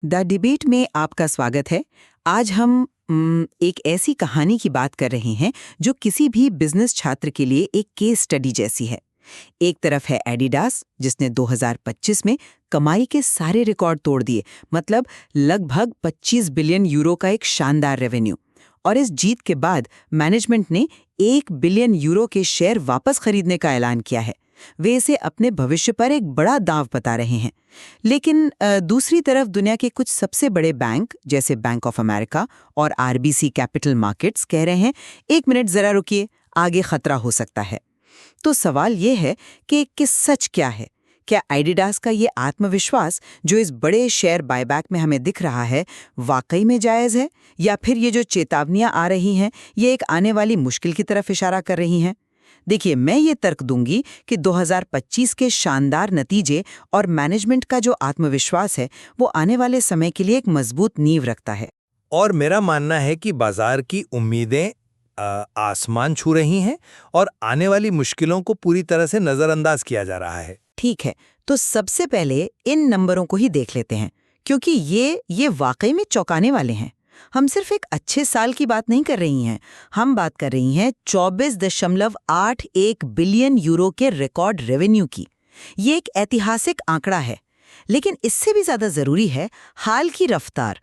The debate में आपका स्वागत है। आज हम एक ऐसी कहानी की बात कर रहे हैं जो किसी भी बिजनेस छात्र के लिए एक केस स्टडी जैसी है। एक तरफ है एडिडास, जिसने 2025 में कमाई के सारे रिकॉर्ड तोड़ दिए, मतलब लगभग 25 बिलियन यूरो का एक शानदार रेवेन्यू। और इस जीत के बाद मैनेजमेंट ने 1 बिलियन यूरो के शेयर वापस खरीदने का ऐलान किया है। वे इसे अपने भविष्य पर एक बड़ा दांव बता रहे हैं। लेकिन दूसरी तरफ दुनिया के कुछ सबसे बड़े बैंक जैसे बैंक ऑफ अमेरिका और आरबीसी कैपिटल मार्केट्स कह रहे हैं, 1 मिनट जरा रुकिए, आगे खतरा हो सकता है। तो सवाल ये है कि सच क्या है? क्या एडिडास का ये आत्मविश्वास जो इस बड़े शेयर बायबैक में हमें दिख रहा है, वाकई में जायज है, या फिर ये जो चेतावनियां आ रही हैं ये एक आने वाली मुश्किल की तरफ इशारा कर रही हैं? देखिए, मैं ये तर्क दूंगी कि 2025 के शानदार नतीजे और मैनेजमेंट का जो आत्मविश्वास है वो आने वाले समय के लिए एक मजबूत नींव रखता है। और मेरा मानना है कि बाजार की उम्मीदें आसमान छू रही हैं और आने वाली मुश्किलों को पूरी तरह से नजरअंदाज किया जा रहा है। ठीक है, तो सबसे पहले इन नंबरों को ही देख लेते हैं, क्योंकि ये वाकई में चौंकाने वाले हैं। हम सिर्फ एक अच्छे साल की बात नहीं कर रही हैं, हम बात कर रही हैं 24.81 बिलियन यूरो के रिकॉर्ड रेवेन्यू की। ये एक ऐतिहासिक आंकड़ा है, लेकिन इससे भी ज्यादा जरूरी है हाल की रफ्तार।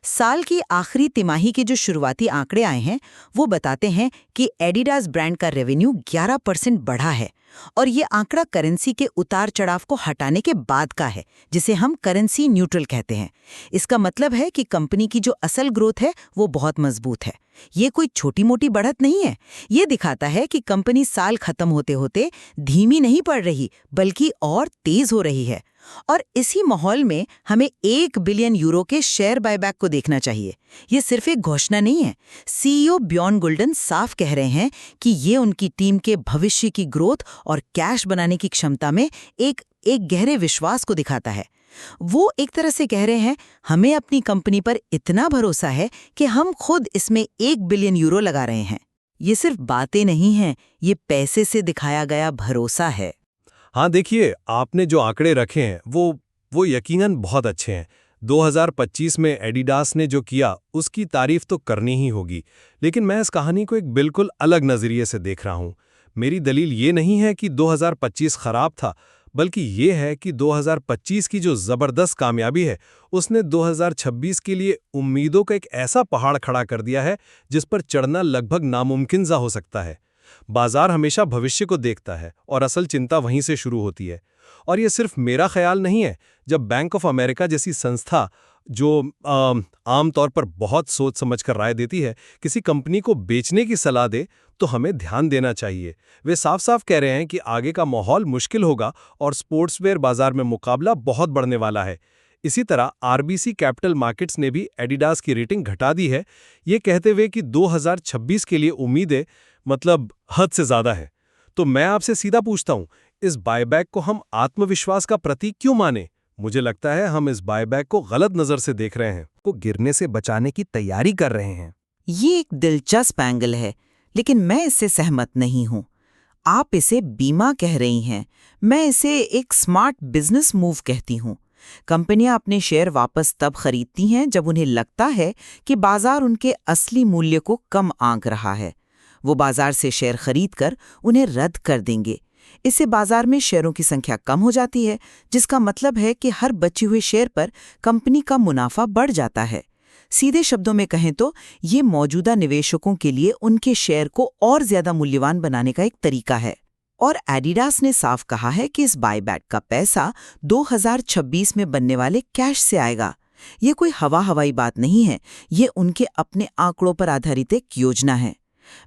साल की आखिरी तिमाही के जो शुरुआती आंकड़े आए हैं वो बताते हैं कि एडिडास ब्रांड का रेवेन्यू 11% बढ़ा है, और ये आंकड़ा करेंसी के उतार चढ़ाव को हटाने के बाद का है, जिसे हम करेंसी न्यूट्रल कहते हैं। इसका मतलब है कि कंपनी की जो असल ग्रोथ है वो बहुत मजबूत है। ये कोई छोटी मोटी बढ़त नहीं है। ये दिखाता है कि कंपनी साल खत्म होते होते धीमी नहीं पड़ रही, बल्कि और तेज हो रही है। और इसी माहौल में हमें 1 बिलियन यूरो के शेयर बायबैक को देखना चाहिए। ये सिर्फ एक घोषणा नहीं है। सीईओ बियॉन गोल्डन साफ कह रहे हैं कि ये उनकी टीम के भविष्य की ग्रोथ और कैश बनाने की क्षमता में एक गहरे विश्वास को दिखाता है। वो एक तरह से कह रहे हैं, हमें अपनी कंपनी पर इतना भरोसा है कि हम खुद इसमें 1 बिलियन यूरो लगा रहे हैं। ये सिर्फ बातें नहीं हैं, ये पैसे से दिखाया गया भरोसा है। हाँ देखिए, आपने जो आंकड़े रखे हैं वो यकीनन बहुत अच्छे हैं। 2025 में एडिडास ने जो किया उसकी तारीफ तो करनी ही होगी, लेकिन मैं इस कहानी को एक बिल्कुल अलग नज़रिए से देख रहा हूँ। मेरी दलील ये नहीं है कि 2025 खराब था, बल्कि ये है कि 2025 की जो ज़बरदस्त कामयाबी है उसने 2026 के लिए उम्मीदों का एक ऐसा पहाड़ खड़ा कर दिया है जिस पर चढ़ना लगभग नामुमकिन सा हो सकता है। बाजार हमेशा भविष्य को देखता है और असल चिंता वहीं से शुरू होती है। और ये सिर्फ मेरा ख्याल नहीं है। जब बैंक ऑफ अमेरिका जैसी संस्था, जो आमतौर पर बहुत सोच समझकर राय देती है, किसी कंपनी को बेचने की सलाह दे, तो हमें ध्यान देना चाहिए। वे साफ साफ कह रहे हैं कि आगे का माहौल मुश्किल होगा और स्पोर्ट्सवेयर बाजार में मुकाबला बहुत बढ़ने वाला है। इसी तरह आरबीसी कैपिटल मार्केट्स ने भी एडिडास की रेटिंग घटा दी है, ये कहते हुए कि 2026 के लिए उम्मीदें मतलब हद से ज्यादा है। तो मैं आपसे सीधा पूछता हूं, इस बायबैक को हम आत्मविश्वास का प्रतीक क्यों माने? मुझे लगता है हम इस बायबैक को गलत नजर से देख रहे हैं, को गिरने से बचाने की तैयारी कर रहे हैं। ये एक दिलचस्प एंगल है, लेकिन मैं इससे सहमत नहीं हूं। आप इसे बीमा कह रही हैं, मैं इसे एक स्मार्ट बिजनेस मूव कहती हूं। कंपनियां अपने शेयर वापस तब खरीदती हैं जब उन्हें लगता है कि बाजार उनके असली मूल्य को कम आंक रहा है। वो बाजार से शेयर खरीदकर उन्हें रद्द कर देंगे। इससे बाजार में शेयरों की संख्या कम हो जाती है, जिसका मतलब है कि हर बचे हुए शेयर पर कंपनी का मुनाफा बढ़ जाता है। सीधे शब्दों में कहें तो ये मौजूदा निवेशकों के लिए उनके शेयर को और ज्यादा मूल्यवान बनाने का एक तरीका है। और एडिडास ने साफ कहा है कि इस बायबैक का पैसा 2026 में बनने वाले कैश से आएगा। ये कोई हवाई बात नहीं है, ये उनके अपने आंकड़ों पर आधारित एक योजना है।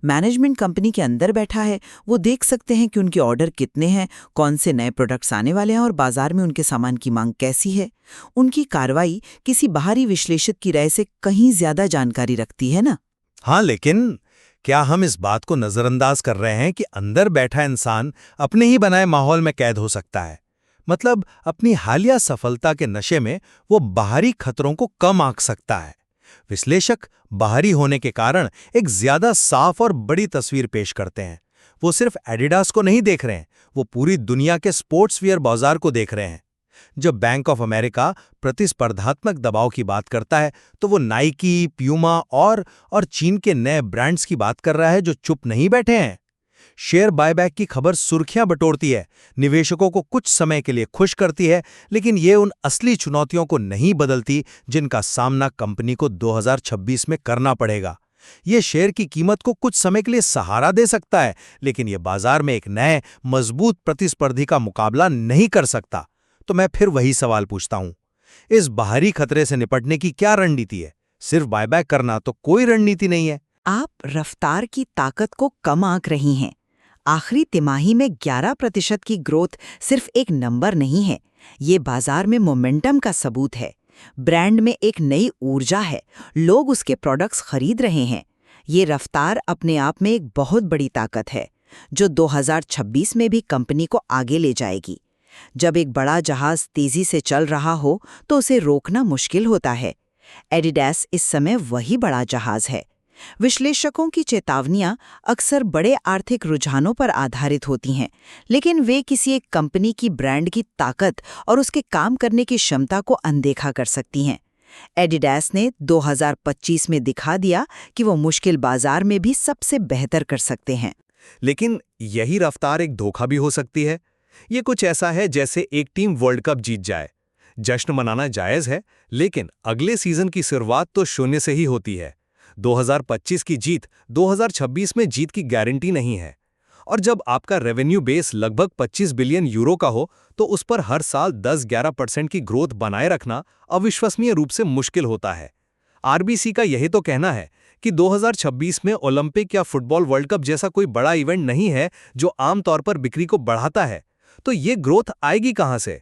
मैनेजमेंट कंपनी के अंदर बैठा है, वो देख सकते हैं कि उनके ऑर्डर कितने हैं, कौन से नए प्रोडक्ट्स आने वाले हैं और बाजार में उनके सामान की मांग कैसी है। उनकी कार्रवाई किसी बाहरी विश्लेषक की राय से कहीं ज्यादा जानकारी रखती है ना। हाँ, लेकिन क्या हम इस बात को नजरअंदाज कर रहे हैं कि अंदर बैठा इंसान अपने ही बनाए माहौल में कैद हो सकता है? मतलब अपनी हालिया सफलता के नशे में वो बाहरी खतरों को कम आंक सकता है। विश्लेषक बाहरी होने के कारण एक ज्यादा साफ और बड़ी तस्वीर पेश करते हैं। वो सिर्फ एडिडास को नहीं देख रहे हैं, वो पूरी दुनिया के स्पोर्ट्सवियर बाजार को देख रहे हैं। जब बैंक ऑफ अमेरिका प्रतिस्पर्धात्मक दबाव की बात करता है तो वो नाइकी, प्यूमा और चीन के नए ब्रांड्स की बात कर रहा है जो चुप नहीं बैठे हैं। शेयर बायबैक की खबर सुर्खियां बटोरती है, निवेशकों को कुछ समय के लिए खुश करती है, लेकिन ये उन असली चुनौतियों को नहीं बदलती जिनका सामना कंपनी को 2026 में करना पड़ेगा। ये शेयर की कीमत को कुछ समय के लिए सहारा दे सकता है, लेकिन ये बाजार में एक नए मजबूत प्रतिस्पर्धी का मुकाबला नहीं कर सकता। तो मैं फिर वही सवाल पूछता हूं, इस बाहरी खतरे से निपटने की क्या रणनीति है? सिर्फ बायबैक करना तो कोई रणनीति नहीं है। आप रफ्तार की ताकत को कम आंक रही हैं। आखिरी तिमाही में 11% की ग्रोथ सिर्फ एक नंबर नहीं है, ये बाजार में मोमेंटम का सबूत है। ब्रांड में एक नई ऊर्जा है, लोग उसके प्रोडक्ट्स खरीद रहे हैं। ये रफ्तार अपने आप में एक बहुत बड़ी ताकत है, जो 2026 में भी कंपनी को आगे ले जाएगी। जब एक बड़ा जहाज तेजी से चल रहा हो तो उसे रोकना मुश्किल होता है। एडिडास इस समय वही बड़ा जहाज है। विश्लेषकों की चेतावनियां अक्सर बड़े आर्थिक रुझानों पर आधारित होती हैं, लेकिन वे किसी एक कंपनी की ब्रांड की ताकत और उसके काम करने की क्षमता को अनदेखा कर सकती हैं। एडिडास ने 2025 में दिखा दिया कि वो मुश्किल बाजार में भी सबसे बेहतर कर सकते हैं। लेकिन यही रफ्तार एक धोखा भी हो सकती है। ये कुछ ऐसा है जैसे एक टीम वर्ल्ड कप जीत जाए। जश्न मनाना जायज है, लेकिन अगले सीजन की शुरुआत तो शून्य से ही होती है। 2025 की जीत 2026 में जीत की गारंटी नहीं है। और जब आपका रेवेन्यू बेस लगभग 25 बिलियन यूरो का हो, तो उस पर हर साल 10-11% की ग्रोथ बनाए रखना अविश्वसनीय रूप से मुश्किल होता है। आरबीसी का यही तो कहना है कि 2026 में ओलंपिक या फुटबॉल वर्ल्ड कप जैसा कोई बड़ा इवेंट नहीं है जो आमतौर पर बिक्री को बढ़ाता है। तो ये ग्रोथ आएगी कहां से?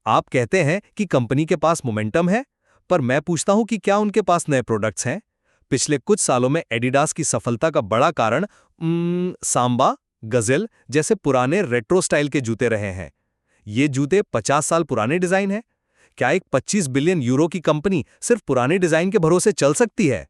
आप कहते हैं कि कंपनी के पास मोमेंटम है, पर मैं पूछता हूं कि क्या उनके पास नए प्रोडक्ट्स हैं? पिछले कुछ सालों में एडिडास की सफलता का बड़ा कारण सांबा, गजेल जैसे पुराने रेट्रो स्टाइल के जूते रहे हैं। ये जूते 50 साल पुराने डिजाइन हैं। क्या एक 25 बिलियन यूरो की कंपनी सिर्फ पुराने डिजाइन के भरोसे चल सकती है?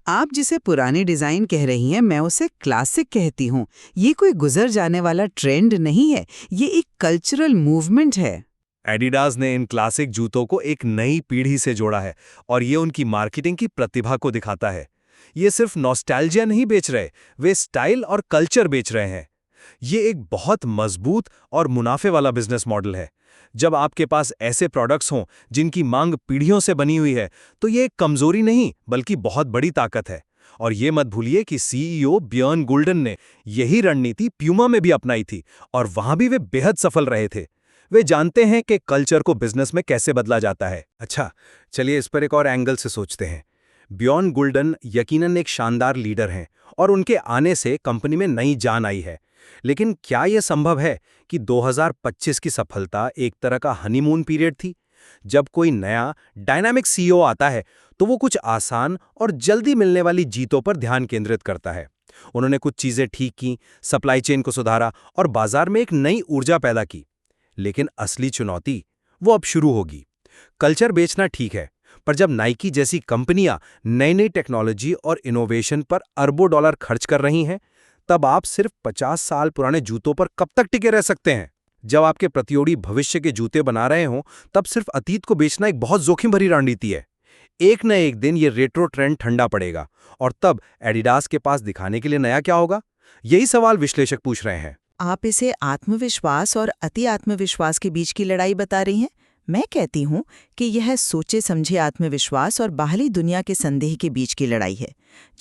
आप जिसे पुरानी डिजाइन कह रही हैं, मैं उसे क्लासिक कहती हूँ। ये कोई गुजर जाने वाला ट्रेंड नहीं है, ये एक कल्चरल मूवमेंट है। एडिडास ने इन क्लासिक जूतों को एक नई पीढ़ी से जोड़ा है और ये उनकी मार्केटिंग की प्रतिभा को दिखाता है। ये सिर्फ नॉस्टैल्जिया नहीं बेच रहे, वे स्टाइल और कल्चर बेच रहे हैं। ये एक बहुत मजबूत और मुनाफे वाला बिजनेस मॉडल है। जब आपके पास ऐसे प्रोडक्ट्स हों जिनकी मांग पीढ़ियों से बनी हुई है, तो ये एक कमजोरी नहीं बल्कि बहुत बड़ी ताकत है। और ये मत भूलिए कि सीईओ बियर्न गुल्डन ने यही रणनीति प्यूमा में भी अपनाई थी और वहां भी वे बेहद सफल रहे थे। वे जानते हैं कि कल्चर को बिजनेस में कैसे बदला जाता है। अच्छा, चलिए इस पर एक और एंगल से सोचते हैं। बियर्न गुल्डन यकीनन एक शानदार लीडर हैं और उनके आने से कंपनी में नई जान आई है। लेकिन क्या यह संभव है कि 2025 की सफलता एक तरह का हनीमून पीरियड थी? जब कोई नया डायनामिक सीईओ आता है तो वो कुछ आसान और जल्दी मिलने वाली जीतों पर ध्यान केंद्रित करता है। उन्होंने कुछ चीजें ठीक की, सप्लाई चेन को सुधारा और बाजार में एक नई ऊर्जा पैदा की। लेकिन असली चुनौती वो अब शुरू होगी। कल्चर बेचना ठीक है, पर जब नाइकी जैसी कंपनियां नई नई टेक्नोलॉजी और इनोवेशन पर अरबों डॉलर खर्च कर रही हैं, तब आप सिर्फ 50 साल पुराने जूतों पर कब तक टिके रह सकते हैं? जब आपके प्रतियोगी भविष्य के जूते बना रहे हों, तब सिर्फ अतीत को बेचना एक बहुत जोखिम भरी रणनीति है। एक न एक दिन ये रेट्रो ट्रेंड ठंडा पड़ेगा और तब एडिडास के पास दिखाने के लिए नया क्या होगा? यही सवाल विश्लेषक पूछ रहे हैं। आप इसे आत्मविश्वास और अति आत्मविश्वास के बीच की लड़ाई बता रही हैं। मैं कहती हूँ कि यह सोचे समझे आत्मविश्वास और बाहरी दुनिया के संदेह के बीच की लड़ाई है।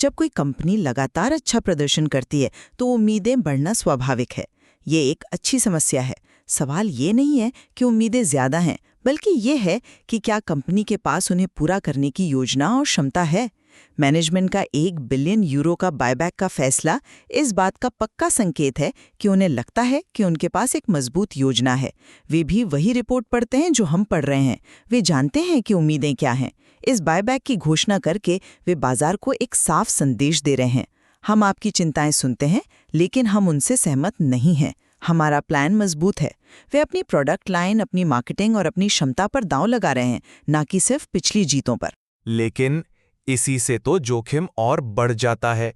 जब कोई कंपनी लगातार अच्छा प्रदर्शन करती है तो उम्मीदें बढ़ना स्वाभाविक है। ये एक अच्छी समस्या है। सवाल ये नहीं है कि उम्मीदें ज्यादा हैं, बल्कि ये है कि क्या कंपनी के पास उन्हें पूरा करने की योजना और क्षमता है। मैनेजमेंट का 1 बिलियन यूरो का बायबैक का फैसला इस बात का पक्का संकेत है कि उन्हें लगता है कि उनके पास एक मजबूत योजना है। वे भी वही रिपोर्ट पढ़ते हैं जो हम पढ़ रहे हैं। वे जानते हैं कि उम्मीदें क्या हैं। इस बायबैक की घोषणा करके वे बाजार को एक साफ संदेश दे रहे हैं। हम आपकी चिंताएं सुनते हैं, लेकिन हम उनसे सहमत नहीं हैं। हमारा प्लान मजबूत है। वे अपनी प्रोडक्ट लाइन, अपनी मार्केटिंग और अपनी क्षमता पर दांव लगा रहे हैं, ना कि सिर्फ पिछली जीतों पर। लेकिन इसी से तो जोखिम और बढ़ जाता है।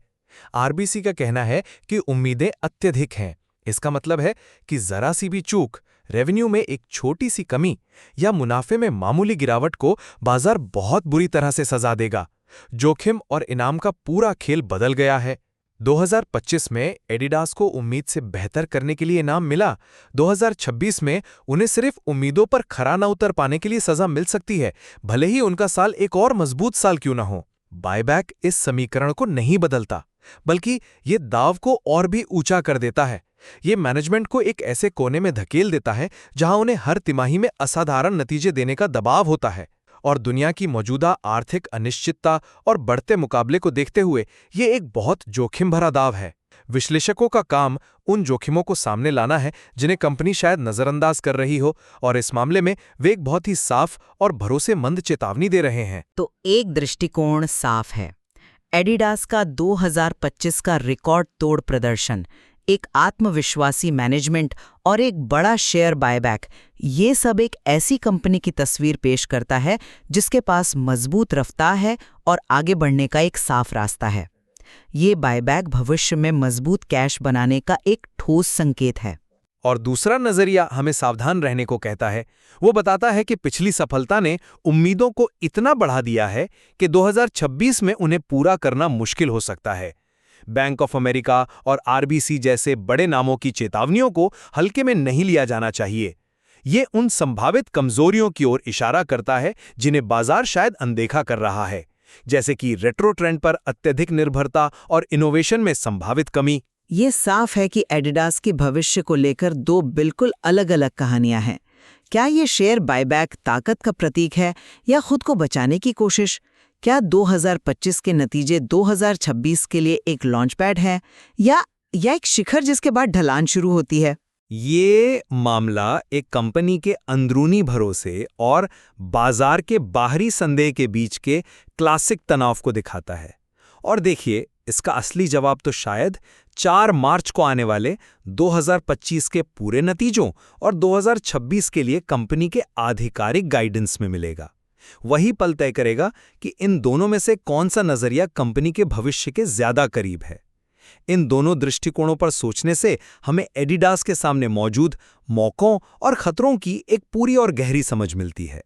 आरबीसी का कहना है कि उम्मीदें अत्यधिक हैं। इसका मतलब है कि जरा सी भी चूक रेवेन्यू में एक छोटी सी कमी या मुनाफे में मामूली गिरावट को बाजार बहुत बुरी तरह से सजा देगा। जोखिम और इनाम का पूरा खेल बदल गया है। 2025 में एडिडास को उम्मीद से बेहतर करने के लिए इनाम मिला। 2026 में उन्हें सिर्फ उम्मीदों पर खरा न उतर पाने के लिए सजा मिल सकती है, भले ही उनका साल एक और मजबूत साल क्यों ना हो। बायबैक इस समीकरण को नहीं बदलता, बल्कि ये दाव को और भी ऊंचा कर देता है। ये मैनेजमेंट को एक ऐसे कोने में धकेल देता है जहां उन्हें हर तिमाही में असाधारण नतीजे देने का दबाव होता है। और दुनिया की मौजूदा आर्थिक अनिश्चितता और बढ़ते मुकाबले को देखते हुए ये एक बहुत जोखिम भरा दाव है। विश्लेषकों का काम उन जोखिमों को सामने लाना है जिन्हें कंपनी शायद नजरअंदाज कर रही हो, और इस मामले में वे एक बहुत ही साफ और भरोसेमंद चेतावनी दे रहे हैं। तो एक दृष्टिकोण साफ है। एडिडास का 2025 का रिकॉर्ड तोड़ प्रदर्शन, एक आत्मविश्वासी मैनेजमेंट और एक बड़ा शेयर बायबैक, ये सब एक ऐसी कंपनी की तस्वीर पेश करता है जिसके पास मजबूत रफ्तार है और आगे बढ़ने का एक साफ रास्ता है। ये बायबैक भविष्य में मजबूत कैश बनाने का एक ठोस संकेत है। और दूसरा नजरिया हमें सावधान रहने को कहता है। वो बताता है कि पिछली सफलता ने उम्मीदों को इतना बढ़ा दिया है कि 2026 में उन्हें पूरा करना मुश्किल हो सकता है। बैंक ऑफ अमेरिका और आरबीसी जैसे बड़े नामों की चेतावनियों को हल्के में नहीं लिया जाना चाहिए। ये उन संभावित कमजोरियों की ओर इशारा करता है जिन्हें बाजार शायद अनदेखा कर रहा है, जैसे कि रेट्रो ट्रेंड पर अत्यधिक निर्भरता और इनोवेशन में संभावित कमी। ये साफ है कि एडिडास के भविष्य को लेकर दो बिल्कुल अलग-अलग कहानियां हैं। क्या ये शेयर बायबैक ताकत का प्रतीक है या खुद को बचाने की कोशिश? क्या 2025 के नतीजे 2026 के लिए एक लॉन्चपैड है या एक शिखर जिसके बाद ढलान शुरू होती है? ये मामला एक कंपनी के अंदरूनी भरोसे और बाजार के बाहरी संदेह के बीच के क्लासिक तनाव को दिखाता है। और देखिए, इसका असली जवाब तो शायद 4 मार्च को आने वाले 2025 के पूरे नतीजों और 2026 के लिए कंपनी के आधिकारिक गाइडेंस में मिलेगा। वही पल तय करेगा कि इन दोनों में से कौन सा नजरिया कंपनी के भविष्य के ज्यादा करीब है। इन दोनों दृष्टिकोणों पर सोचने से हमें एडिडास के सामने मौजूद मौकों और खतरों की एक पूरी और गहरी समझ मिलती है।